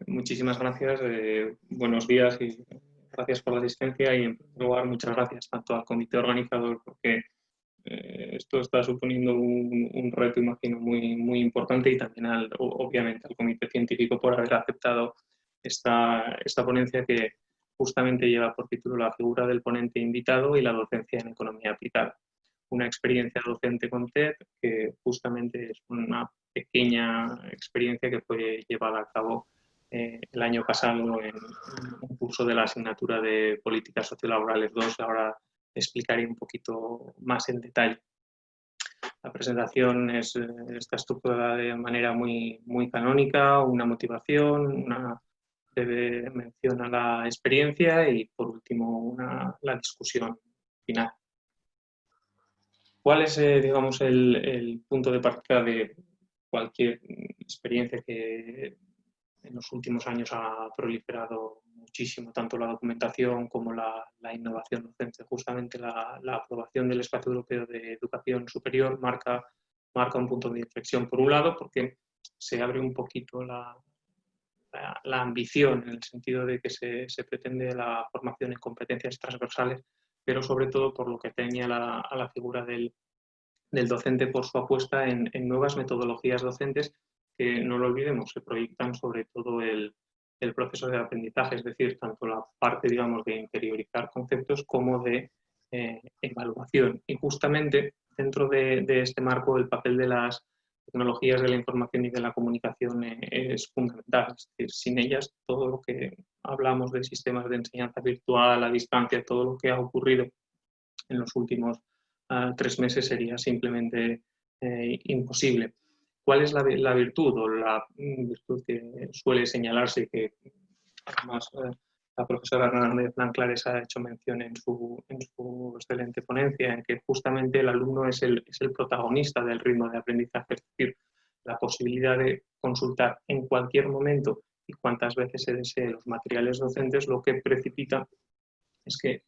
Muchísimas gracias, buenos días y gracias por la asistencia y en primer lugar muchas gracias tanto al comité organizador porque esto está suponiendo un reto, imagino, muy importante y también obviamente al comité científico por haber aceptado esta ponencia que justamente lleva por título la figura del ponente invitado y la docencia en economía aplicada. Una experiencia docente con TED que justamente es una pequeña experiencia que fue llevada a cabo el año pasado en un curso de la asignatura de Políticas Sociolaborales 2. Ahora explicaré un poquito más en detalle. La presentación está estructurada de manera muy canónica, una motivación, una breve mención a la experiencia y, por último, la discusión final. ¿Cuál es, digamos, el punto de partida de cualquier experiencia que en los últimos años ha proliferado muchísimo, tanto la documentación como la innovación docente? Justamente la aprobación del Espacio Europeo de Educación Superior marca un punto de inflexión, por un lado, porque se abre un poquito la ambición, en el sentido de que se pretende la formación en competencias transversales, pero sobre todo por lo que tenía a la figura del docente, por su apuesta en nuevas metodologías docentes que, no lo olvidemos, se proyectan sobre todo el proceso de aprendizaje, es decir, tanto la parte, digamos, de interiorizar conceptos como de evaluación. Y justamente dentro de este marco el papel de las tecnologías de la información y de la comunicación es fundamental. Es decir, sin ellas todo lo que hablamos de sistemas de enseñanza virtual a distancia, todo lo que ha ocurrido en los últimos 3 meses sería simplemente imposible. ¿Cuál es la virtud o la virtud que suele señalarse, que además la profesora Hernández Nanclares ha hecho mención en su excelente ponencia, en que justamente el alumno es el protagonista del ritmo de aprendizaje? Es decir, la posibilidad de consultar en cualquier momento y cuantas veces se desee los materiales docentes, lo que precipita es que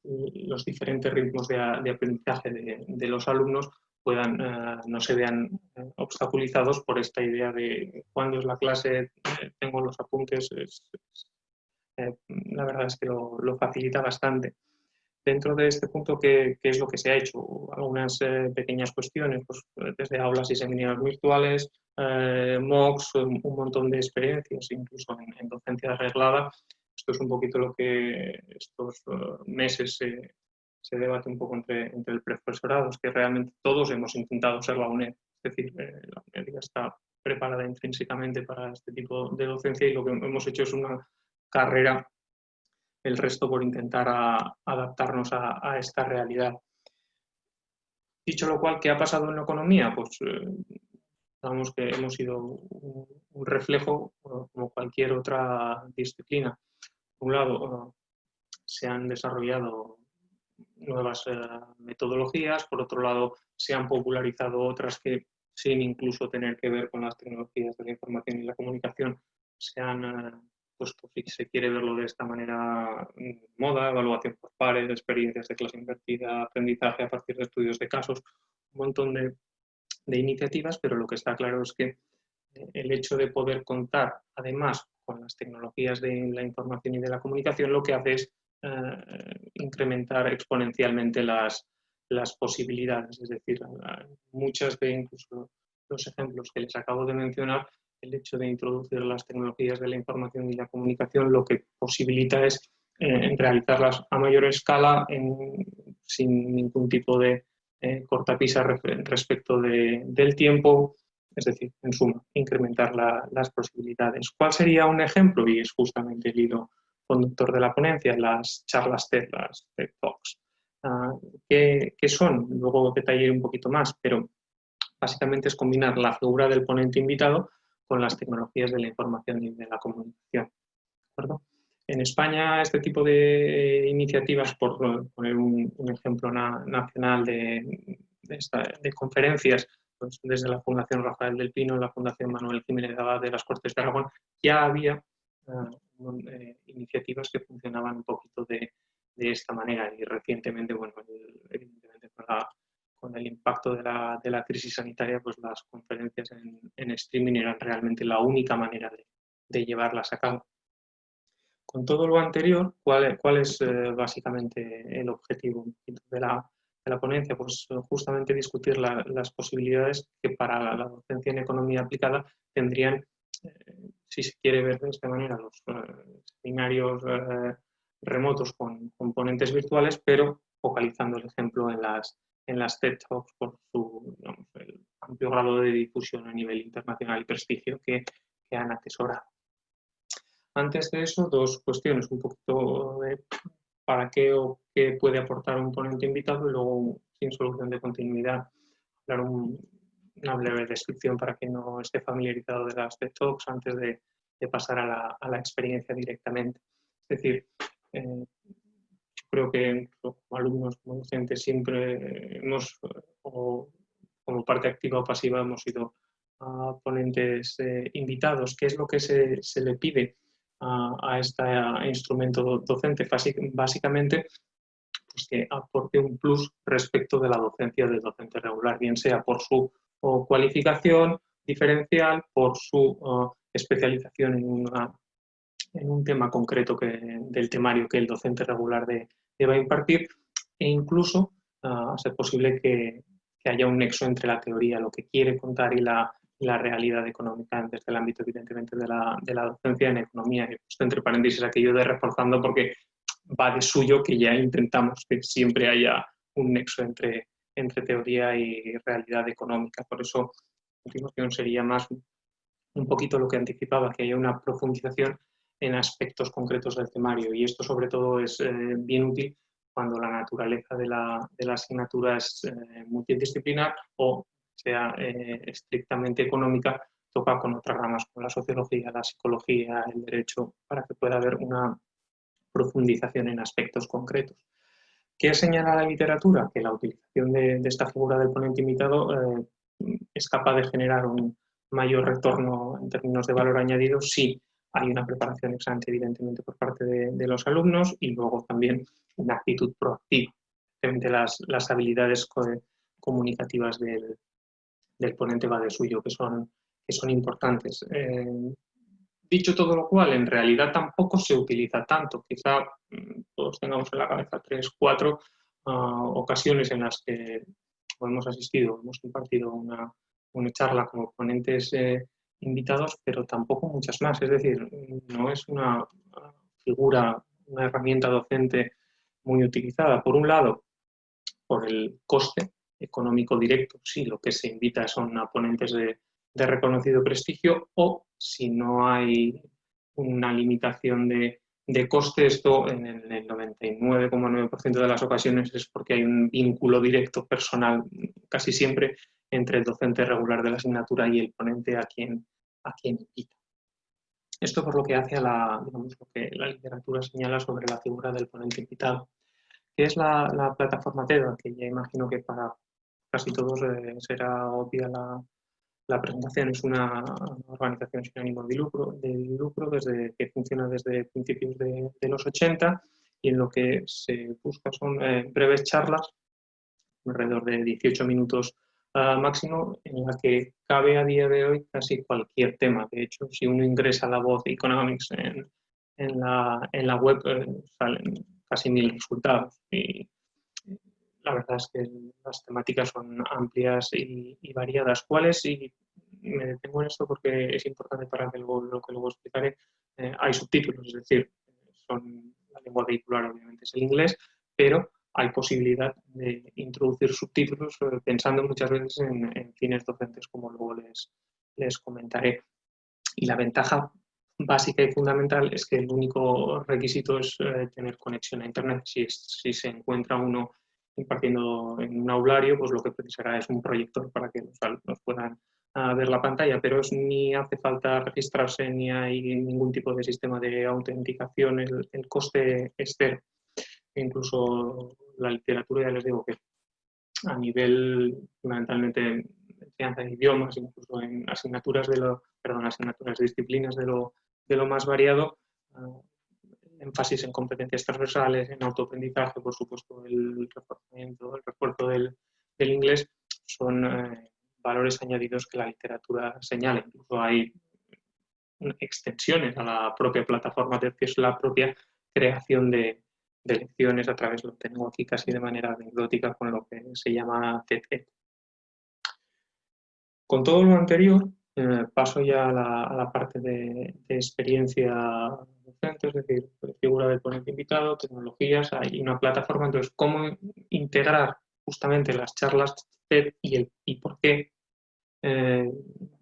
los diferentes ritmos de aprendizaje de los alumnos no se vean obstaculizados por esta idea de cuándo es la clase, tengo los apuntes. La verdad es que lo facilita bastante. Dentro de este punto, ¿qué es lo que se ha hecho? Algunas pequeñas cuestiones, pues, desde aulas y seminarios virtuales, MOOCs, un montón de experiencias, incluso en docencia reglada. Esto es un poquito lo que estos meses se debate un poco entre el profesorado, es que realmente todos hemos intentado ser la UNED. Es decir, la UNED ya está preparada intrínsecamente para este tipo de docencia y lo que hemos hecho es una carrera, el resto por intentar adaptarnos a esta realidad. Dicho lo cual, ¿qué ha pasado en la economía? Pues digamos que hemos sido un reflejo, como cualquier otra disciplina. Por un lado, se han desarrollado nuevas metodologías, por otro lado, se han popularizado otras que, sin incluso tener que ver con las tecnologías de la información y la comunicación, se han puesto, si se quiere verlo de esta manera, moda, evaluación por pares, experiencias de clase invertida, aprendizaje a partir de estudios de casos, un montón de iniciativas, pero lo que está claro es que el hecho de poder contar, además, con las tecnologías de la información y de la comunicación, lo que hace es incrementar exponencialmente las posibilidades. Es decir, muchas de incluso los ejemplos que les acabo de mencionar, el hecho de introducir las tecnologías de la información y la comunicación lo que posibilita es realizarlas a mayor escala sin ningún tipo de cortapisa respecto del tiempo. Es decir, en suma, incrementar las posibilidades. ¿Cuál sería un ejemplo? Y es justamente el hilo conductor de la ponencia, las charlas TED, las TED Talks. ¿Qué son? Luego detallaré un poquito más, pero básicamente es combinar la figura del ponente invitado con las tecnologías de la información y de la comunicación. ¿De acuerdo? En España, este tipo de iniciativas, por poner un ejemplo nacional de conferencias, pues desde la Fundación Rafael del Pino, la Fundación Manuel Jiménez de Abad de las Cortes de Aragón, ya había iniciativas que funcionaban un poquito de esta manera. Y recientemente, bueno, evidentemente con el impacto de la crisis sanitaria, pues las conferencias en streaming eran realmente la única manera llevarlas a cabo. Con todo lo anterior, ¿cuál es básicamente el objetivo de la ponencia? Pues justamente discutir las posibilidades que para la docencia en economía aplicada tendrían, si se quiere ver de esta manera, los seminarios remotos con ponentes virtuales, pero focalizando el ejemplo en las TED Talks por su, digamos, el amplio grado de difusión a nivel internacional y prestigio que han atesorado. Antes de eso, dos cuestiones, un poquito de para qué o qué puede aportar un ponente invitado y luego, sin solución de continuidad, dar una breve descripción para quien no esté familiarizado de las TED Talks antes de pasar a la experiencia directamente. Es decir, yo creo que como alumnos, como docentes, siempre hemos, o como parte activa o pasiva, hemos sido ponentes invitados. ¿Qué es lo que se le pide a este instrumento docente? Básicamente, pues que aporte un plus respecto de la docencia del docente regular, bien sea por su cualificación diferencial, por su especialización en un tema concreto del temario que el docente regular deba impartir, e incluso a ser posible que haya un nexo entre la teoría, lo que quiere contar, y la realidad económica desde el ámbito, evidentemente, de la docencia en economía. Y esto, entre paréntesis, aquello de reforzando, porque va de suyo que ya intentamos que siempre haya un nexo entre teoría y realidad económica. Por eso, a continuación, sería más un poquito lo que anticipaba, que haya una profundización en aspectos concretos del temario. Y esto, sobre todo, es bien útil cuando la naturaleza de la asignatura es multidisciplinar o sea estrictamente económica, toca con otras ramas como la sociología, la psicología, el derecho, para que pueda haber una profundización en aspectos concretos. ¿Qué señala la literatura? Que la utilización de esta figura del ponente invitado es capaz de generar un mayor retorno en términos de valor añadido si hay una preparación ex ante, evidentemente, por parte de los alumnos, y luego también una actitud proactiva. Las habilidades comunicativas del ponente va de suyo, que son importantes. Dicho todo lo cual, en realidad tampoco se utiliza tanto. Quizá todos tengamos en la cabeza 3, 4 ocasiones en las que hemos asistido, hemos compartido una charla como ponentes invitados, pero tampoco muchas más. Es decir, no es una figura, una herramienta docente muy utilizada. Por un lado, por el coste económico directo, si lo que se invita son a ponentes de reconocido prestigio, o si no hay una limitación de coste, esto en el 99,9% de las ocasiones es porque hay un vínculo directo personal, casi siempre, entre el docente regular de la asignatura y el ponente a quien invita. Esto por lo que hace a lo que la literatura señala sobre la figura del ponente invitado. ¿Qué es la plataforma TED? Que ya imagino que para casi todos será obvia la presentación. Es una organización sin ánimo de lucro que funciona desde principios de los 80, y en lo que se busca son breves charlas, alrededor de 18 minutos máximo, en la que cabe a día de hoy casi cualquier tema. De hecho, si uno ingresa la voz Economics en la web, salen casi 1000 resultados. Y la verdad es que las temáticas son amplias y variadas. ¿Cuáles? Y me detengo en esto porque es importante para que lo que luego explicaré. Hay subtítulos, es decir, la lengua vehicular obviamente es el inglés, pero hay posibilidad de introducir subtítulos pensando muchas veces en fines docentes, como luego les comentaré. Y la ventaja básica y fundamental es que el único requisito es tener conexión a Internet. Si se encuentra uno impartiendo en un aulario, pues lo que precisará es un proyector para que los alumnos puedan ver la pantalla, pero ni hace falta registrarse ni hay ningún tipo de sistema de autenticación. El coste es cero. Incluso la literatura, ya les digo que a nivel fundamentalmente en enseñanza de idiomas, incluso en asignaturas disciplinas de lo más variado, énfasis en competencias transversales, en autoaprendizaje, por supuesto, el refuerzo del inglés, son valores añadidos que la literatura señala. Incluso hay extensiones a la propia plataforma TED, que es la propia creación de lecciones a través, lo tengo aquí casi de manera anecdótica, con lo que se llama TED. Con todo lo anterior, paso ya a la parte de experiencia docente, es decir, figura del ponente invitado, tecnologías, hay una plataforma, entonces, cómo integrar justamente las charlas TED y por qué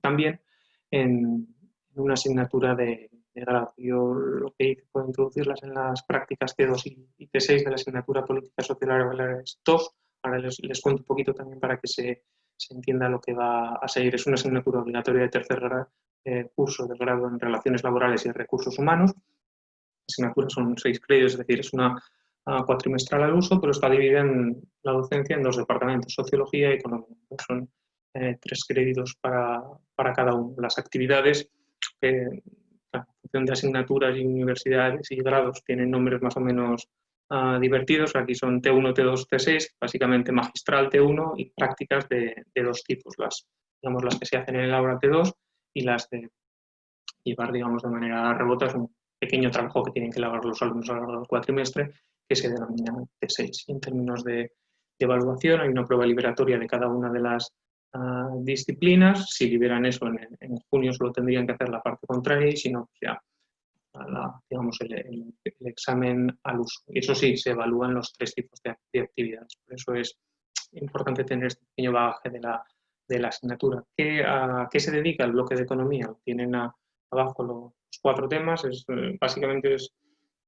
también en una asignatura de grado. Yo lo que hice fue introducirlas en las prácticas T2 y T6 de la asignatura Política Social 2. Ahora les cuento un poquito también para que se entienda lo que va a seguir. Es una asignatura obligatoria de tercer curso del grado en Relaciones Laborales y Recursos Humanos. Las asignaturas son 6 créditos, es decir, es una cuatrimestral al uso, pero está dividida en la docencia en 2 departamentos, Sociología y Economía. Son 3 créditos para cada uno. Las actividades, en función de asignaturas y universidades y grados, tienen nombres más o menos divertidos. Aquí son T1, T2, T6, básicamente magistral T1 y prácticas de 2 tipos, las que se hacen en el aula T2 y las de llevar, digamos, de manera remota. Es un pequeño trabajo que tienen que elaborar los alumnos a lo largo del cuatrimestre, que se denomina T6. En términos de evaluación, hay una prueba liberatoria de cada una de las disciplinas. Si liberan eso en junio, solo tendrían que hacer la parte contraria, y si no, pues ya digamos, el examen al uso. Y eso sí, se evalúan los 3 tipos de actividades. Por eso es importante tener este pequeño bagaje de la asignatura. ¿A qué se dedica el bloque de economía? Tienen abajo los 4 temas. Básicamente es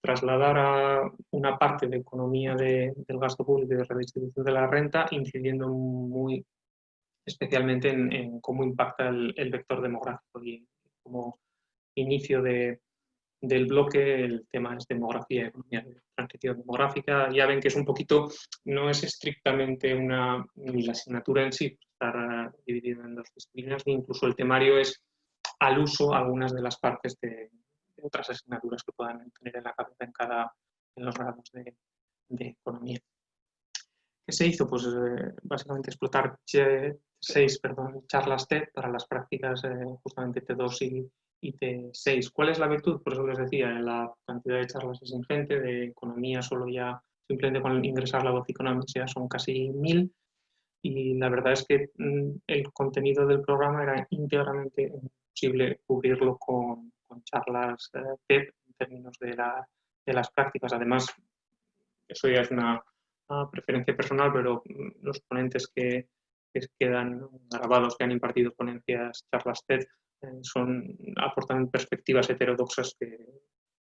trasladar a una parte de economía del gasto público y de redistribución de la renta, incidiendo muy especialmente en cómo impacta el vector demográfico. Y como inicio del bloque, el tema es demografía, economía de transición demográfica. Ya ven que es un poquito, no es estrictamente ni la asignatura en sí, estar dividida en 2 disciplinas, ni incluso el temario es al uso algunas de las partes de otras asignaturas que puedan tener en la cabeza en los grados de economía. ¿Qué se hizo? Pues básicamente explotar 6 charlas TED para las prácticas justamente T2 y T6. ¿Cuál es la virtud? Por eso les decía, la cantidad de charlas es ingente, de economía solo ya, simplemente con ingresar la voz Economics ya son casi 1000, y la verdad es que el contenido del programa era íntegramente imposible cubrirlo con charlas TED en términos de las prácticas. Además, eso ya es una preferencia personal, pero los ponentes que quedan grabados, que han impartido ponencias, charlas TED, aportan perspectivas heterodoxas que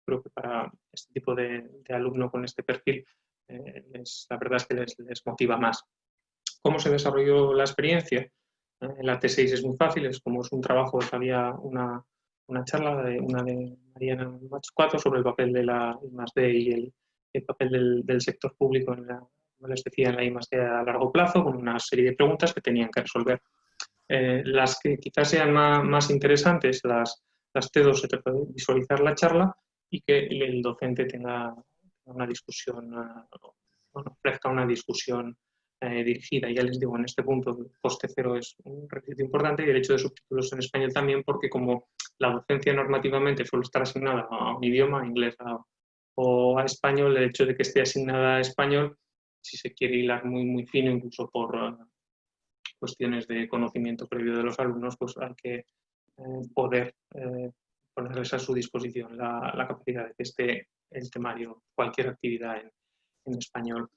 creo que para este tipo de alumno con este perfil, la verdad es que les motiva más. ¿Cómo se desarrolló la experiencia? La T6 es muy fácil, es un trabajo. Había una charla una de Mariana Machucato sobre el papel de la I+D y el papel del sector público como les decía, en la I+D a largo plazo, con una serie de preguntas que tenían que resolver. Las que quizás sean más interesantes, las T2, se trata de visualizar la charla y que el docente tenga una discusión, ofrezca una discusión dirigida. Ya les digo, en este punto el coste cero es un requisito importante, y el hecho de subtítulos en español también, porque como la docencia normativamente suele estar asignada a un idioma, a inglés o a español, el hecho de que esté asignada a español, si se quiere hilar muy fino, incluso por cuestiones de conocimiento previo de los alumnos, pues hay que poder ponerles a su disposición la capacidad de que esté el temario, cualquier actividad en español.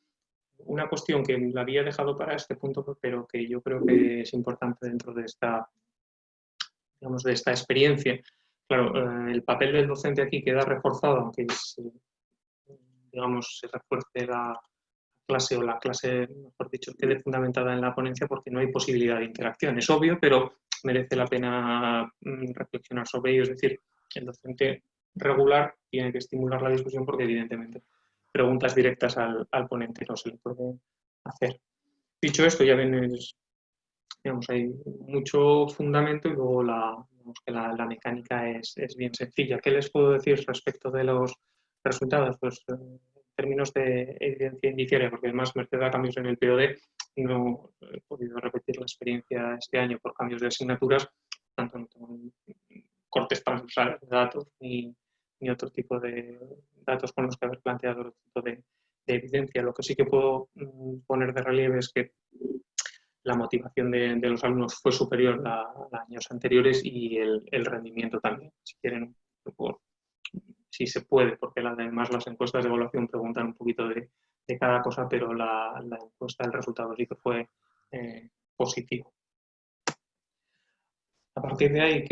Una cuestión que la había dejado para este punto, pero que yo creo que es importante dentro de esta experiencia. Claro, el papel del docente aquí queda reforzado, aunque se refuerce la clase, o la clase, mejor dicho, quede fundamentada en la ponencia, porque no hay posibilidad de interacción. Es obvio, pero merece la pena reflexionar sobre ello. Es decir, el docente regular tiene que estimular la discusión, porque evidentemente preguntas directas al ponente no se le puede hacer. Dicho esto, ya ven, hay mucho fundamento, y luego la mecánica es bien sencilla. ¿Qué les puedo decir respecto de los resultados? Pues en términos de evidencia indiciaria, porque además, merced a cambios en el POD, no he podido repetir la experiencia este año por cambios de asignaturas, tanto no tengo cortes transversales de datos ni otro tipo de datos con los que haber planteado otro tipo de evidencia. Lo que sí que puedo poner de relieve es que la motivación de los alumnos fue superior a años anteriores y el rendimiento también, si quieren, si se puede, porque además las encuestas de evaluación preguntan un poquito de cada cosa, pero la encuesta, el resultado sí que fue positivo. A partir de ahí,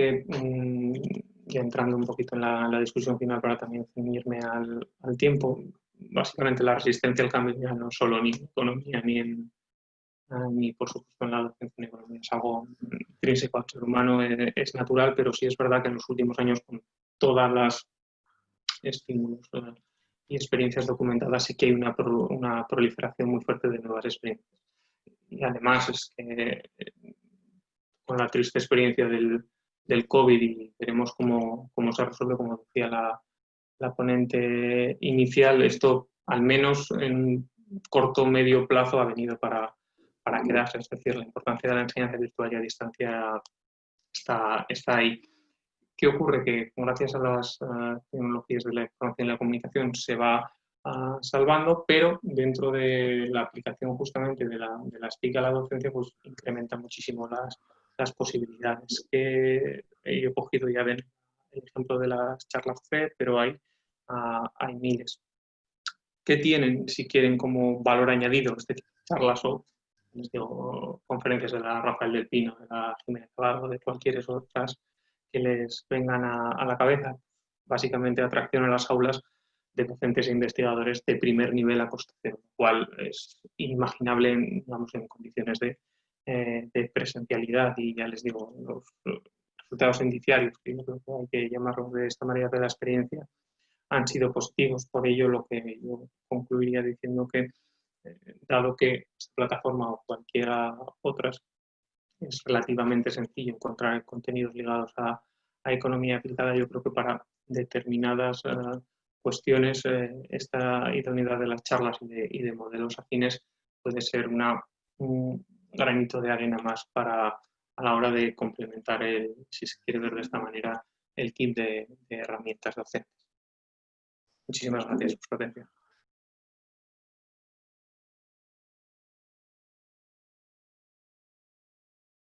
ya entrando un poquito en la discusión final para también ceñirme al tiempo, básicamente la resistencia al cambio ya no solo ni en economía ni por supuesto en la docencia en economía, es algo intrínseco al ser humano, es natural, pero sí es verdad que en los últimos años con todas las estímulos y experiencias documentadas sí que hay una proliferación muy fuerte de nuevas experiencias. Y además es que con la triste experiencia del COVID y veremos cómo se resuelve, como decía la ponente inicial, esto al menos en corto o medio plazo ha venido para quedarse, es decir, la importancia de la enseñanza virtual y a distancia está ahí. ¿Qué ocurre? Que gracias a las tecnologías de la información y la comunicación se va salvando, pero dentro de la aplicación justamente de las TIC a la docencia, pues incrementa muchísimo las posibilidades. Que he cogido ya el ejemplo de las charlas FED, pero hay miles. ¿Qué tienen, si quieren, como valor añadido este tipo de charlas o les digo, conferencias de la Rafael del Pino, de la Jiménez Navarro, de cualquier otras que les vengan a la cabeza? Básicamente atracción a las aulas de docentes e investigadores de primer nivel a coste cero, lo cual es inimaginable digamos, en condiciones de presencialidad. Y ya les digo, los resultados indiciarios, que yo creo que hay que llamarlos de esta manera, de la experiencia, han sido positivos. Por ello, lo que yo concluiría diciendo que, dado que esta plataforma o cualquiera otras es relativamente sencillo encontrar contenidos ligados a economía aplicada, yo creo que para determinadas cuestiones esta idoneidad de las charlas y de modelos afines puede ser un granito de arena más a la hora de complementar, si se quiere ver de esta manera, el kit de herramientas docentes. Muchísimas gracias por su atención.